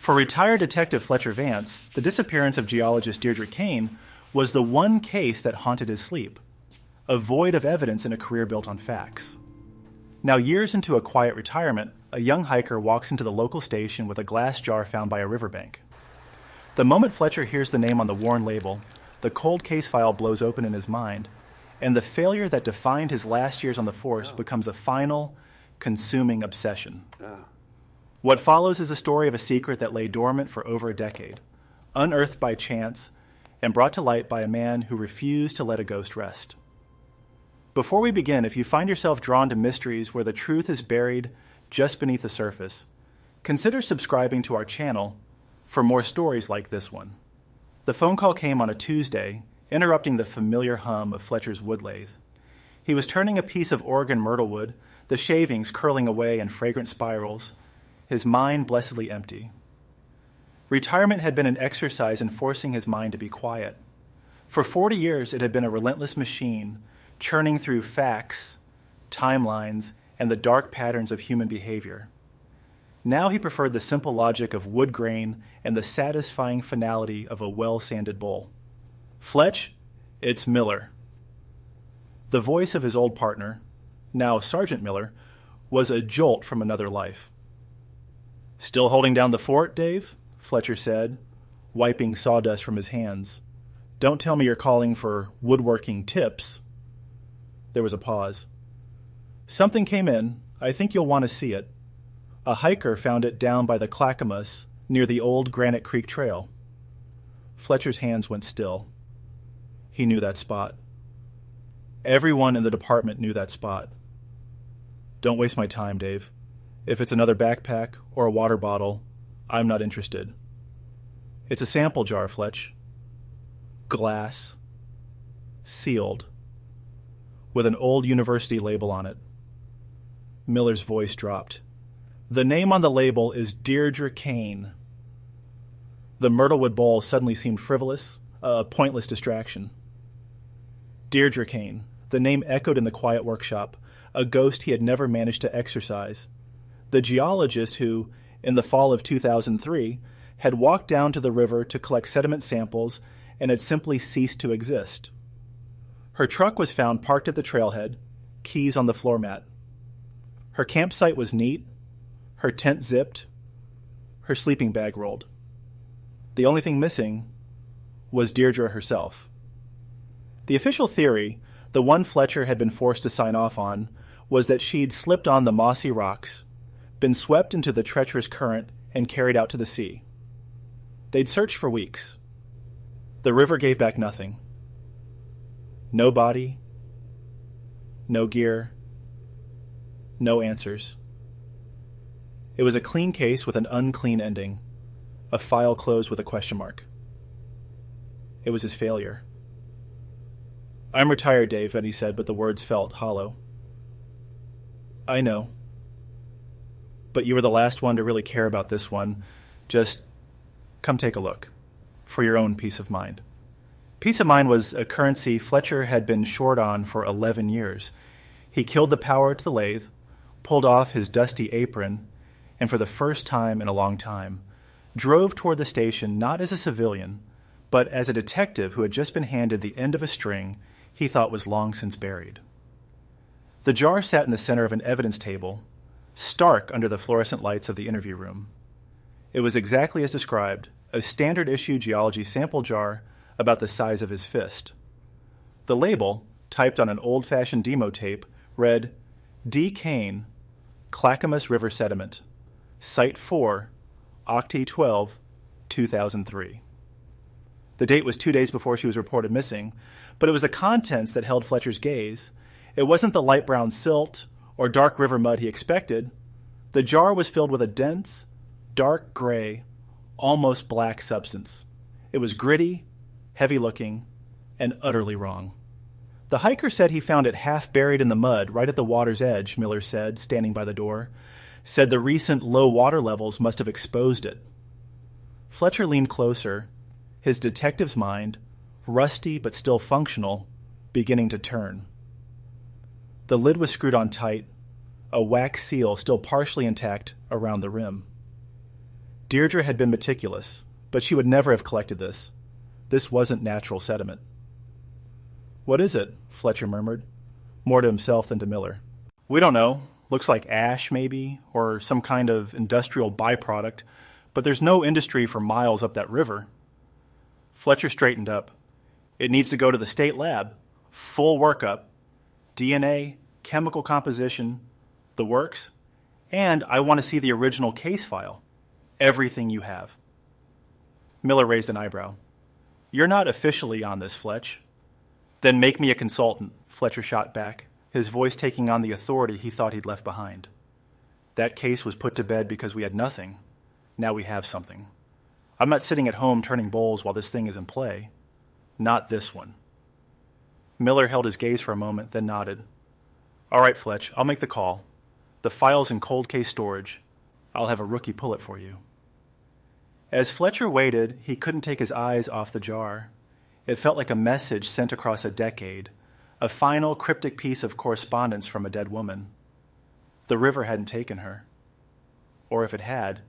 For retired Detective Fletcher Vance, the disappearance of geologist Deirdre Cain was the one case that haunted his sleep, a void of evidence in a career built on facts. Now, years into a quiet retirement, a young hiker walks into the local station with a glass jar found by a riverbank. The moment Fletcher hears the name on the worn label, the cold case file blows open in his mind, and the failure that defined his last years on the force becomes a final, consuming obsession. What follows is a story of a secret that lay dormant for over a decade, unearthed by chance, and brought to light by a man who refused to let a ghost rest. Before we begin, if you find yourself drawn to mysteries where the truth is buried just beneath the surface, consider subscribing to our channel for more stories like this one. The phone call came on a Tuesday, interrupting the familiar hum of Fletcher's wood lathe. He was turning a piece of Oregon myrtle wood, the shavings curling away in fragrant spirals, his mind blessedly empty. Retirement had been an exercise in forcing his mind to be quiet. For 40 years, it had been a relentless machine, churning through facts, timelines, and the dark patterns of human behavior. Now he preferred the simple logic of wood grain and the satisfying finality of a well-sanded bowl. Fletch, it's Miller. The voice of his old partner, now Sergeant Miller, was a jolt from another life. "Still holding down the fort, Dave?" Fletcher said, wiping sawdust from his hands. "Don't tell me you're calling for woodworking tips." There was a pause. "Something came in. I think you'll want to see it. A hiker found it down by the Clackamas near the old Granite Creek Trail." Fletcher's hands went still. He knew that spot. Everyone in the department knew that spot. "Don't waste my time, Dave. If it's another backpack or a water bottle, I'm not interested." "It's a sample jar, Fletch. Glass. Sealed. With an old university label on it." Miller's voice dropped. "The name on the label is Deirdre Cain." The myrtlewood bowl suddenly seemed frivolous, a pointless distraction. Deirdre Cain, the name echoed in the quiet workshop, a ghost he had never managed to exorcise. The geologist who, in the fall of 2003, had walked down to the river to collect sediment samples and had simply ceased to exist. Her truck was found parked at the trailhead, keys on the floor mat. Her campsite was neat, her tent zipped, her sleeping bag rolled. The only thing missing was Deirdre herself. The official theory, the one Fletcher had been forced to sign off on, was that she'd slipped on the mossy rocks, been swept into the treacherous current, and carried out to the sea. They'd searched for weeks. The river gave back nothing. No body, no gear, no answers. It was a clean case with an unclean ending, a file closed with a question mark. It was his failure. "I'm retired, Dave," Eddie said, but the words felt hollow. "I know. But you were the last one to really care about this one. Just come take a look, for your own peace of mind." Peace of mind was a currency Fletcher had been short on for 11 years. He killed the power to the lathe, pulled off his dusty apron, and for the first time in a long time, drove toward the station not as a civilian, but as a detective who had just been handed the end of a string he thought was long since buried. The jar sat in the center of an evidence table, stark under the fluorescent lights of the interview room. It was exactly as described, a standard-issue geology sample jar about the size of his fist. The label, typed on an old-fashioned demo tape, read, "D. Cain, Clackamas River Sediment, Site 4, Octi 12, 2003. The date was 2 days before she was reported missing, but it was the contents that held Fletcher's gaze. It wasn't the light brown silt or dark river mud he expected. The jar was filled with a dense, dark gray, almost black substance. It was gritty, heavy-looking, and utterly wrong. "The hiker said he found it half buried in the mud right at the water's edge," Miller said, standing by the door. "Said the recent low water levels must have exposed it." Fletcher leaned closer, his detective's mind, rusty but still functional, beginning to turn. The lid was screwed on tight, a wax seal still partially intact around the rim. Deirdre had been meticulous, but she would never have collected this. This wasn't natural sediment. "What is it?" Fletcher murmured, more to himself than to Miller. "We don't know. Looks like ash, maybe, or some kind of industrial byproduct, but there's no industry for miles up that river." Fletcher straightened up. "It needs to go to the state lab. Full workup. DNA, chemical composition, the works. And I want to see the original case file. Everything you have." Miller raised an eyebrow. "You're not officially on this, Fletch." "Then make me a consultant," Fletcher shot back, his voice taking on the authority he thought he'd left behind. "That case was put to bed because we had nothing. Now we have something. I'm not sitting at home turning bowls while this thing is in play. Not this one." Miller held his gaze for a moment, then nodded. "All right, Fletch, I'll make the call. The file's in cold case storage. I'll have a rookie pull it for you." As Fletcher waited, he couldn't take his eyes off the jar. It felt like a message sent across a decade, a final cryptic piece of correspondence from a dead woman. The river hadn't taken her. Or if it had,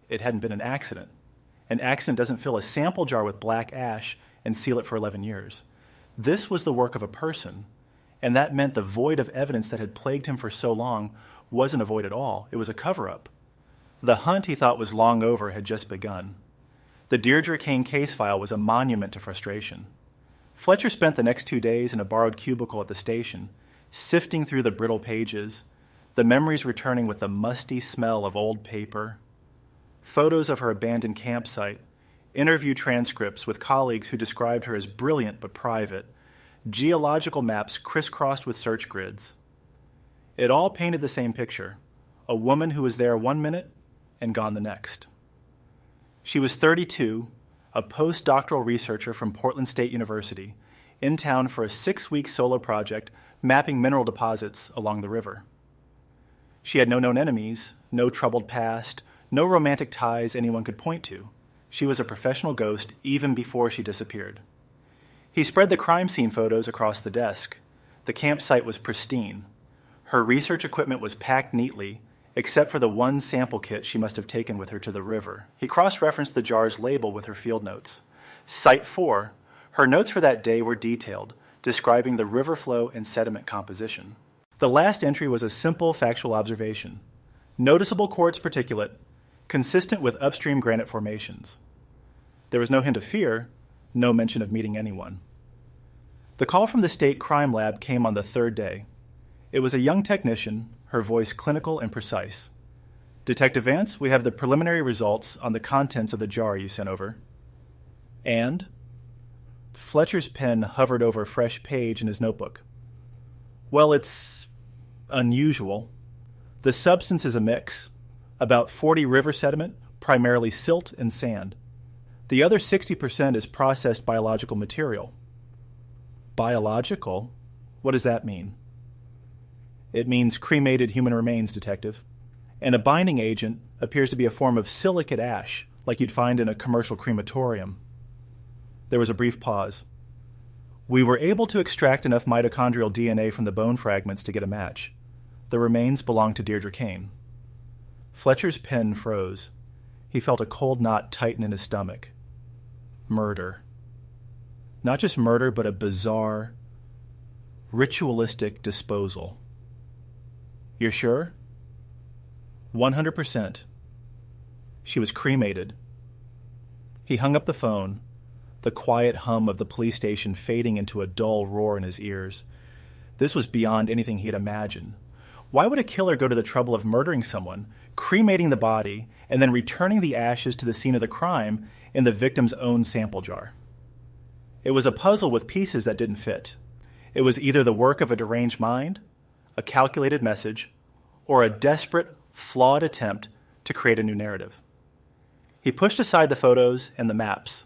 it hadn't been an accident. An accident doesn't fill a sample jar with black ash and seal it for 11 years. This was the work of a person, and that meant the void of evidence that had plagued him for so long wasn't a void at all. It was a cover-up. The hunt he thought was long over had just begun. The Deirdre Cain case file was a monument to frustration. Fletcher spent the next 2 days in a borrowed cubicle at the station, sifting through the brittle pages, the memories returning with the musty smell of old paper, photos of her abandoned campsite, interview transcripts with colleagues who described her as brilliant but private, geological maps crisscrossed with search grids. It all painted the same picture, a woman who was there 1 minute and gone the next. She was 32, a postdoctoral researcher from Portland State University, in town for a 6-week solo project mapping mineral deposits along the river. She had no known enemies, no troubled past, no romantic ties anyone could point to. She was a professional ghost even before she disappeared. He spread the crime scene photos across the desk. The campsite was pristine. Her research equipment was packed neatly, except for the one sample kit she must have taken with her to the river. He cross-referenced the jar's label with her field notes. Site 4, her notes for that day were detailed, describing the river flow and sediment composition. The last entry was a simple factual observation. Noticeable quartz particulate, consistent with upstream granite formations. There was no hint of fear, no mention of meeting anyone. The call from the state crime lab came on the 3rd day. It was a young technician, her voice clinical and precise. "Detective Vance, we have the preliminary results on the contents of the jar you sent over." "And?" Fletcher's pen hovered over a fresh page in his notebook. "Well, it's unusual. The substance is a mix. About 40 river sediment, primarily silt and sand. The other 60% is processed biological material." "Biological? What does that mean?" "It means cremated human remains, Detective. And a binding agent appears to be a form of silicate ash, like you'd find in a commercial crematorium." There was a brief pause. "We were able to extract enough mitochondrial DNA from the bone fragments to get a match. The remains belong to Deirdre Cain." Fletcher's pen froze. He felt a cold knot tighten in his stomach. Murder. Not just murder, but a bizarre, ritualistic disposal. "You're sure?" 100%. She was cremated. He hung up the phone, the quiet hum of the police station fading into a dull roar in his ears. This was beyond anything he had imagined. Why would a killer go to the trouble of murdering someone, cremating the body, and then returning the ashes to the scene of the crime in the victim's own sample jar? It was a puzzle with pieces that didn't fit. It was either the work of a deranged mind, a calculated message, or a desperate, flawed attempt to create a new narrative. He pushed aside the photos and the maps.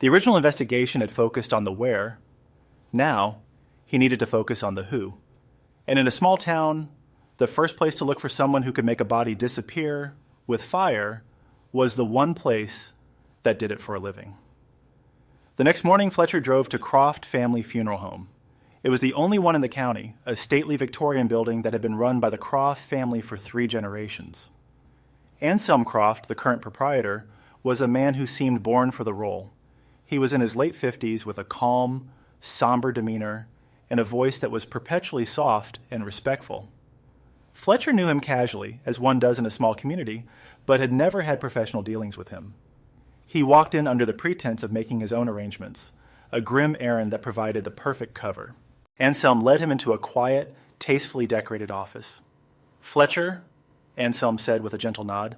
The original investigation had focused on the where. Now, he needed to focus on the who. And in a small town, the first place to look for someone who could make a body disappear with fire was the one place that did it for a living. The next morning, Fletcher drove to Croft Family Funeral Home. It was the only one in the county, a stately Victorian building that had been run by the Croft family for 3 generations. Anselm Croft, the current proprietor, was a man who seemed born for the role. He was in his late 50s with a calm, somber demeanor and a voice that was perpetually soft and respectful. Fletcher knew him casually, as one does in a small community, but had never had professional dealings with him. He walked in under the pretense of making his own arrangements, a grim errand that provided the perfect cover. Anselm led him into a quiet, tastefully decorated office. "Fletcher," Anselm said with a gentle nod,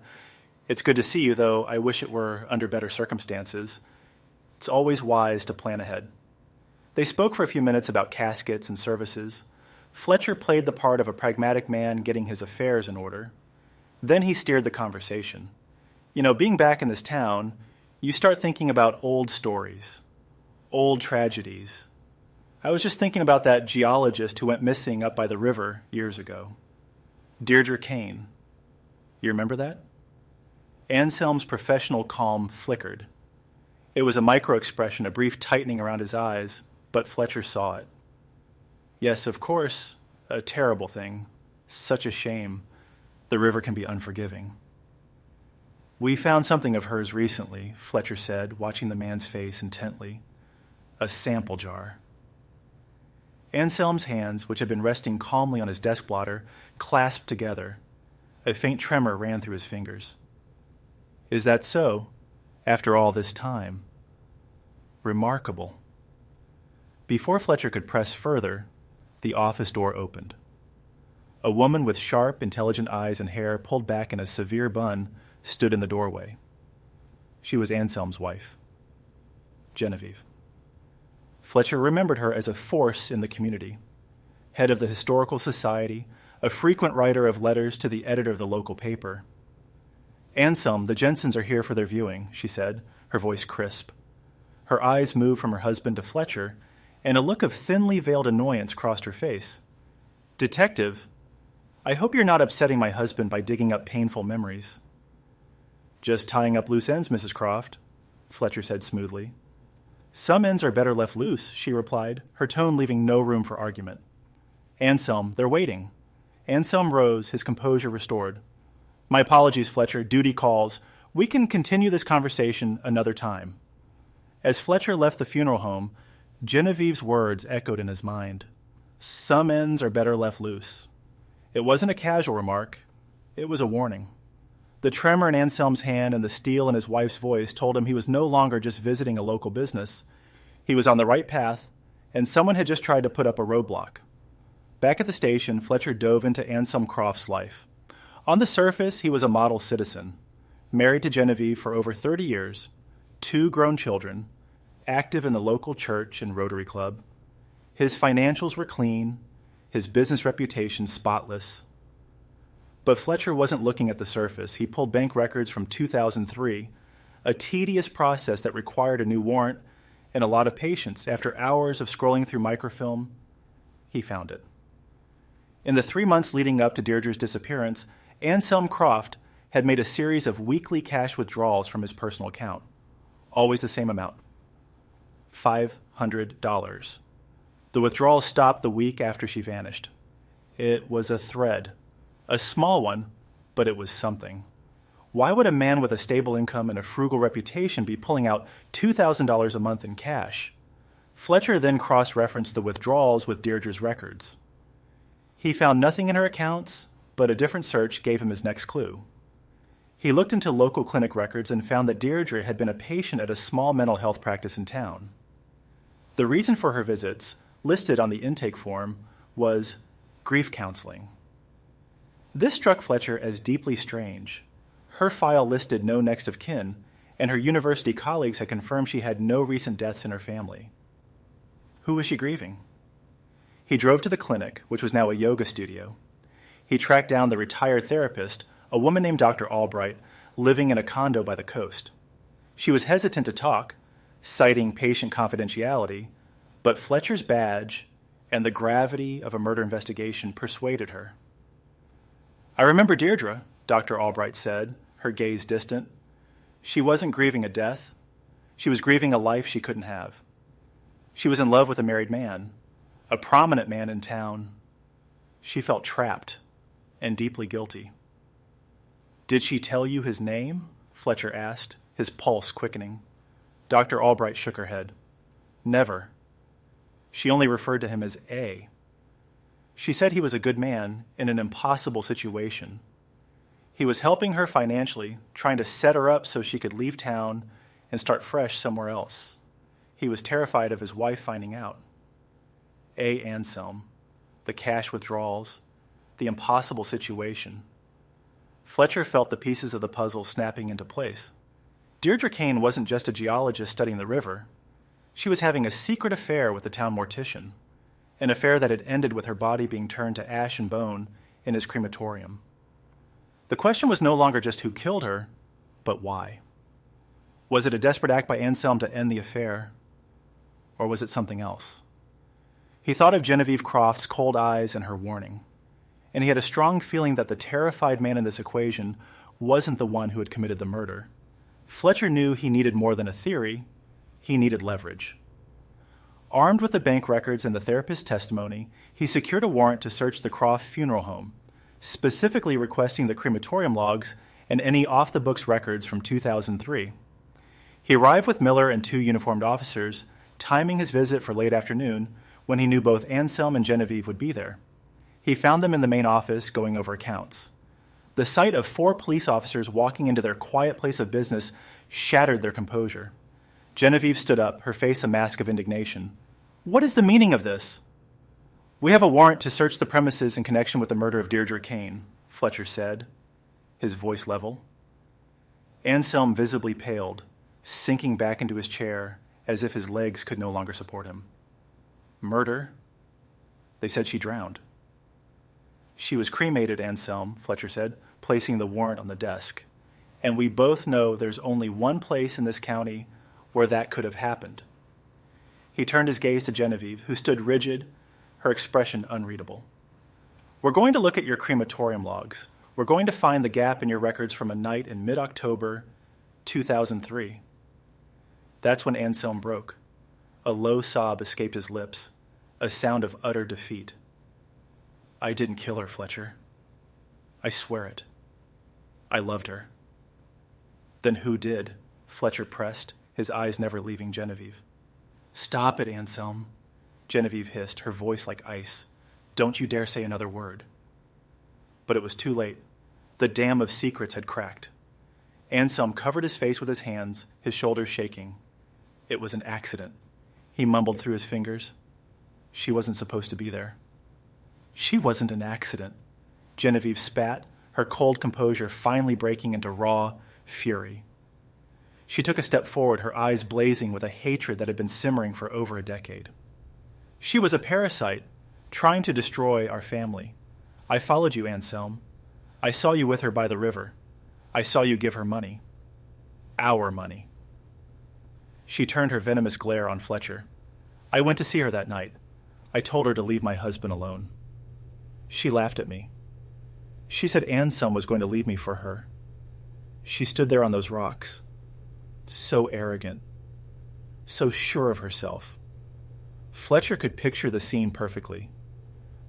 "it's good to see you, though I wish it were under better circumstances. It's always wise to plan ahead." They spoke for a few minutes about caskets and services. Fletcher played the part of a pragmatic man getting his affairs in order. Then he steered the conversation. Being back in this town, you start thinking about old stories, old tragedies. I was just thinking about that geologist who went missing up by the river years ago. Deirdre Cain. You remember that? Anselm's professional calm flickered. It was a micro-expression, a brief tightening around his eyes, but Fletcher saw it. Yes, of course, a terrible thing. Such a shame. The river can be unforgiving. "We found something of hers recently," Fletcher said, watching the man's face intently. "A sample jar." Anselm's hands, which had been resting calmly on his desk blotter, clasped together. A faint tremor ran through his fingers. "Is that so? After all this time?" "Remarkable." Before Fletcher could press further, the office door opened. A woman with sharp, intelligent eyes and hair pulled back in a severe bun stood in the doorway. She was Anselm's wife, Genevieve. Fletcher remembered her as a force in the community, head of the Historical Society, a frequent writer of letters to the editor of the local paper. "Anselm, the Jensens are here for their viewing," she said, her voice crisp. Her eyes moved from her husband to Fletcher, and a look of thinly veiled annoyance crossed her face. "Detective, I hope you're not upsetting my husband by digging up painful memories." "Just tying up loose ends, Mrs. Croft," Fletcher said smoothly. "Some ends are better left loose," she replied, her tone leaving no room for argument. "Anselm, they're waiting." Anselm rose, his composure restored. "My apologies, Fletcher. Duty calls. We can continue this conversation another time." As Fletcher left the funeral home, Genevieve's words echoed in his mind. Some ends are better left loose. It wasn't a casual remark. It was a warning. The tremor in Anselm's hand and the steel in his wife's voice told him he was no longer just visiting a local business. He was on the right path, and someone had just tried to put up a roadblock. Back at the station, Fletcher dove into Anselm Croft's life. On the surface, he was a model citizen, married to Genevieve for over 30 years, 2 grown children, active in the local church and Rotary Club. His financials were clean, his business reputation spotless. But Fletcher wasn't looking at the surface. He pulled bank records from 2003, a tedious process that required a new warrant and a lot of patience. After hours of scrolling through microfilm, he found it. In the 3 months leading up to Deirdre's disappearance, Anselm Croft had made a series of weekly cash withdrawals from his personal account. Always the same amount. $500. The withdrawal stopped the week after she vanished. It was a thread. A small one, but it was something. Why would a man with a stable income and a frugal reputation be pulling out $2,000 a month in cash? Fletcher then cross-referenced the withdrawals with Deirdre's records. He found nothing in her accounts, but a different search gave him his next clue. He looked into local clinic records and found that Deirdre had been a patient at a small mental health practice in town. The reason for her visits, listed on the intake form, was grief counseling. This struck Fletcher as deeply strange. Her file listed no next of kin, and her university colleagues had confirmed she had no recent deaths in her family. Who was she grieving? He drove to the clinic, which was now a yoga studio. He tracked down the retired therapist, a woman named Dr. Albright, living in a condo by the coast. She was hesitant to talk, citing patient confidentiality, but Fletcher's badge and the gravity of a murder investigation persuaded her. "I remember Deirdre," Dr. Albright said, her gaze distant. She wasn't grieving a death. She was grieving a life she couldn't have. She was in love with a married man, a prominent man in town. She felt trapped and deeply guilty. Did she tell you his name? Fletcher asked, his pulse quickening. Dr. Albright shook her head. Never. She only referred to him as A. She said he was a good man in an impossible situation. He was helping her financially, trying to set her up so she could leave town and start fresh somewhere else. He was terrified of his wife finding out. A. Anselm, the cash withdrawals, the impossible situation. Fletcher felt the pieces of the puzzle snapping into place. Deirdre Cain wasn't just a geologist studying the river. She was having a secret affair with the town mortician, an affair that had ended with her body being turned to ash and bone in his crematorium. The question was no longer just who killed her, but why. Was it a desperate act by Anselm to end the affair, or was it something else? He thought of Genevieve Croft's cold eyes and her warning, and he had a strong feeling that the terrified man in this equation wasn't the one who had committed the murder. Fletcher knew he needed more than a theory, he needed leverage. Armed with the bank records and the therapist's testimony, he secured a warrant to search the Croft funeral home, specifically requesting the crematorium logs and any off-the-books records from 2003. He arrived with Miller and 2 uniformed officers, timing his visit for late afternoon when he knew both Anselm and Genevieve would be there. He found them in the main office going over accounts. The sight of 4 police officers walking into their quiet place of business shattered their composure. Genevieve stood up, her face a mask of indignation. What is the meaning of this? We have a warrant to search the premises in connection with the murder of Deirdre Cain, Fletcher said, his voice level. Anselm visibly paled, sinking back into his chair as if his legs could no longer support him. Murder? They said she drowned. She was cremated, Anselm, Fletcher said, placing the warrant on the desk. And we both know there's only one place in this county where that could have happened. He turned his gaze to Genevieve, who stood rigid, her expression unreadable. We're going to look at your crematorium logs. We're going to find the gap in your records from a night in mid-October 2003. That's when Anselm broke. A low sob escaped his lips, a sound of utter defeat. I didn't kill her, Fletcher. I swear it. I loved her. Then who did? Fletcher pressed, his eyes never leaving Genevieve. Stop it, Anselm, Genevieve hissed, her voice like ice. Don't you dare say another word. But it was too late. The dam of secrets had cracked. Anselm covered his face with his hands, his shoulders shaking. It was an accident, he mumbled through his fingers. She wasn't supposed to be there. She wasn't an accident. Genevieve spat, her cold composure finally breaking into raw fury. She took a step forward, her eyes blazing with a hatred that had been simmering for over a decade. She was a parasite, trying to destroy our family. I followed you, Anselm. I saw you with her by the river. I saw you give her money. Our money. She turned her venomous glare on Fletcher. I went to see her that night. I told her to leave my husband alone. She laughed at me. She said Anselm was going to leave me for her. She stood there on those rocks, so arrogant, so sure of herself. Fletcher could picture the scene perfectly.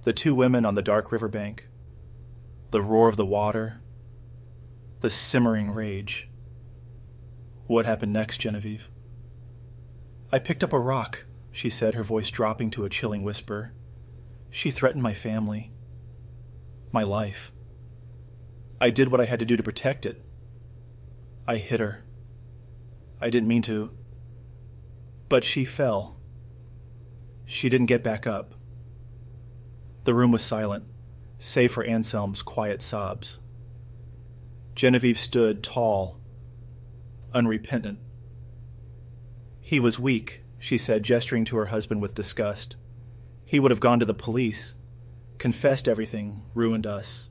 The 2 women on the dark riverbank, the roar of the water, the simmering rage. What happened next, Genevieve? I picked up a rock, she said, her voice dropping to a chilling whisper. She threatened my family, my life. I did what I had to do to protect it. I hit her. I didn't mean to. But she fell. She didn't get back up. The room was silent, save for Anselm's quiet sobs. Genevieve stood tall, unrepentant. He was weak, she said, gesturing to her husband with disgust. He would have gone to the police, confessed everything, ruined us.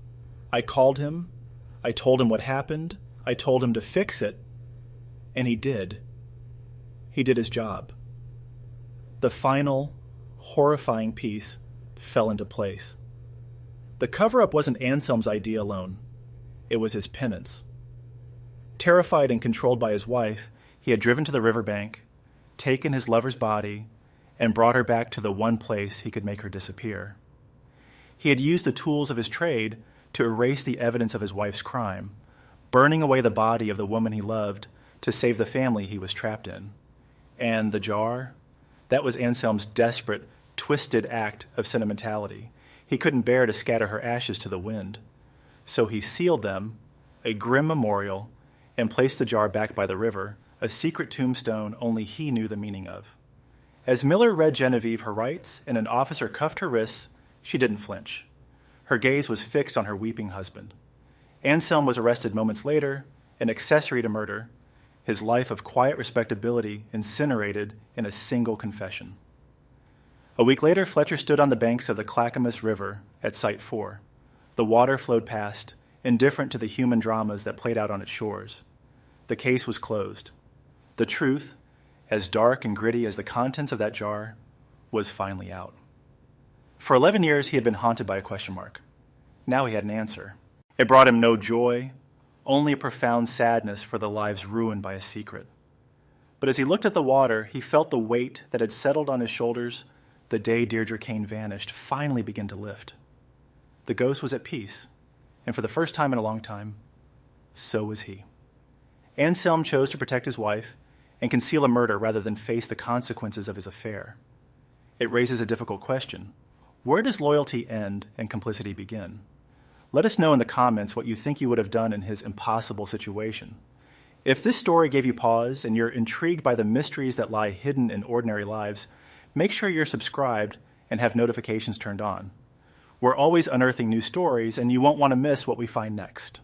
I called him. I told him what happened. I told him to fix it. And he did. He did his job. The final, horrifying piece fell into place. The cover-up wasn't Anselm's idea alone. It was his penance. Terrified and controlled by his wife, he had driven to the riverbank, taken his lover's body, and brought her back to the one place he could make her disappear. He had used the tools of his trade to erase the evidence of his wife's crime, burning away the body of the woman he loved to save the family he was trapped in. And the jar? That was Anselm's desperate, twisted act of sentimentality. He couldn't bear to scatter her ashes to the wind. So he sealed them, a grim memorial, and placed the jar back by the river, a secret tombstone only he knew the meaning of. As Miller read Genevieve her rights and an officer cuffed her wrists, she didn't flinch. Her gaze was fixed on her weeping husband. Anselm was arrested moments later, an accessory to murder, his life of quiet respectability incinerated in a single confession. A week later, Fletcher stood on the banks of the Clackamas River at Site 4. The water flowed past, indifferent to the human dramas that played out on its shores. The case was closed. The truth, as dark and gritty as the contents of that jar, was finally out. For 11 years, he had been haunted by a question mark. Now he had an answer. It brought him no joy, only a profound sadness for the lives ruined by a secret. But as he looked at the water, he felt the weight that had settled on his shoulders the day Deirdre Cain vanished finally begin to lift. The ghost was at peace, and for the first time in a long time, so was he. Anselm chose to protect his wife and conceal a murder rather than face the consequences of his affair. It raises a difficult question. Where does loyalty end and complicity begin? Let us know in the comments what you think you would have done in his impossible situation. If this story gave you pause and you're intrigued by the mysteries that lie hidden in ordinary lives, make sure you're subscribed and have notifications turned on. We're always unearthing new stories, and you won't want to miss what we find next.